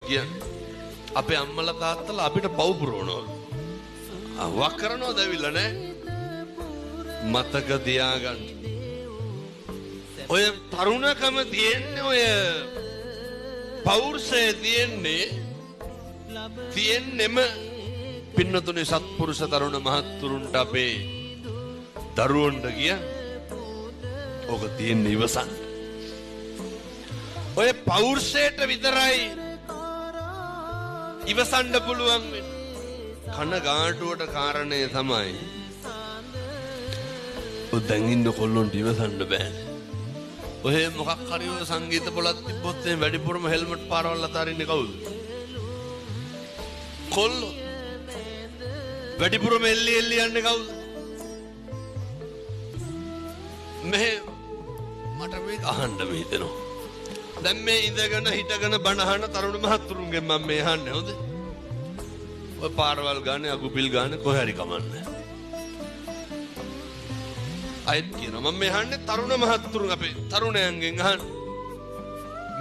කියන්නේ. අපේ අම්මලා තාත්තලා අපිට පව් පුරවනවා. වක් කරනවද ඇවිල්ලා නෑ. මතක තියාගන්න. ඔය තරුණකම තියෙන්නේ ඔය පෞරුෂය තියෙන්නෙම පින්නතුනේ සත්පුරුෂ තරුණ මහත්තුරුන්ට අපේ දරුවන්ට කියන්නේ ඕක තියෙන්නේ ඉවසන්න. ඔය පෞරුෂයට විතරයි ඉවසන්න පුළුවන් වෙන්නේ. කනගාටුවට කාරණේ තමයි ඔය දැන් ඉන්න කොල්ලොන්ට ඉවසන්න බෑනේ. ඔය මොකක් හරි ඔය සංගීත පොලක් තිබ්බොත් එහෙනම් වැඩිපුරම හෙල්මට් පාරවල් අතාරින්නේ කවුද? කොල්ලෝ. වැඩිපුරම එල්ලි යන්නේ කවුද? මට මේක අහන්න හිතෙනවා. දැන් මේ ඉඳගෙන හිටගෙන බණ අහන තරුණ මහත්තුරුන්ගෙන් මම මේ අහන්නේ හොඳ. ඔය පාරවල් ගානේ අගුපිල් ගානේ කොහේ හරි කමන්නේ. අයත් කියනවා මම මේ අහන්නේ තරුණ මහත්තුරුන් අපේ තරුණයන්ගෙන් අහන්නේ.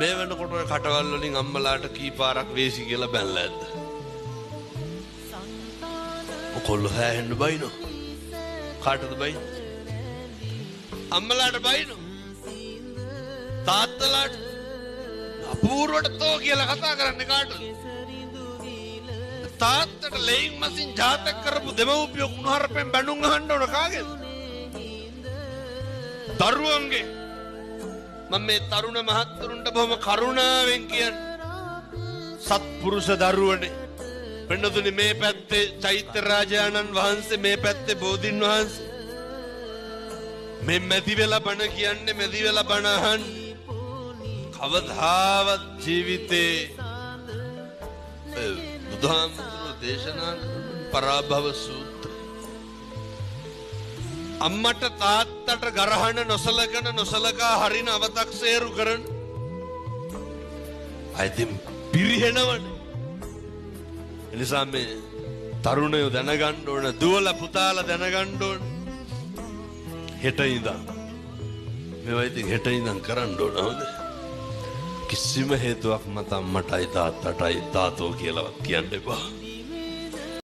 මේ වෙනකොට ඔය කටවල් වලින් අම්මලාට කී පාරක් වේසි කියලා බැනලා ඇද්ද? කොල්ලෝ හැහෙන්න බයිනෝ. කාටද බයිනෝ? අම්මලාට බයිනෝ. තාත්තලාට අපූර්වට තෝ කියලා කතා කරන්නේ කාටද? තාත්තට ලෙයින් මසින් ජාතක කරපු දෙමව්පියෝ කුණහරුපෙන් බැනුම් අහන්න ඕන කාගේද? දරුවන්ගේ. මම මේ තරුණ මහත්තුරුන්ට බොහොම කරුණාවෙන් කියන්නේ සත්පුරුෂ දරුවනේ. වෙනතුනි මේ පැත්තේ චෛත්‍ය රාජානන් වහන්සේ මේ පැත්තේ බෝධින් වහන්සේ. මේ මැදි වෙලා බණ කියන්නේ මැදි වෙලා බණ අහන්නේ. කවදාවත් ජීවිතේ බුදුහාමුදුරුවෝ දේශනා පරාභව සූත්‍රය. අම්මට තාත්තට ගරහන නොසලකා හරින අවතක්සේරු කරන අයිතින් පිරිහෙනවනේ. එනිසා මේ තරුණයෝ දැනගන්න ඕන, දුවලා පුතාලා දැනගන්න ඕන. හෙට ඉඳන් මේවා ඉතින් හෙට ඉඳන් කරන්න ඕන හොඳ. කිසිම හේතුවක් මත අම්මටයි තාත්තටයි තාතෝ කියලාවත් කියන්න එපා.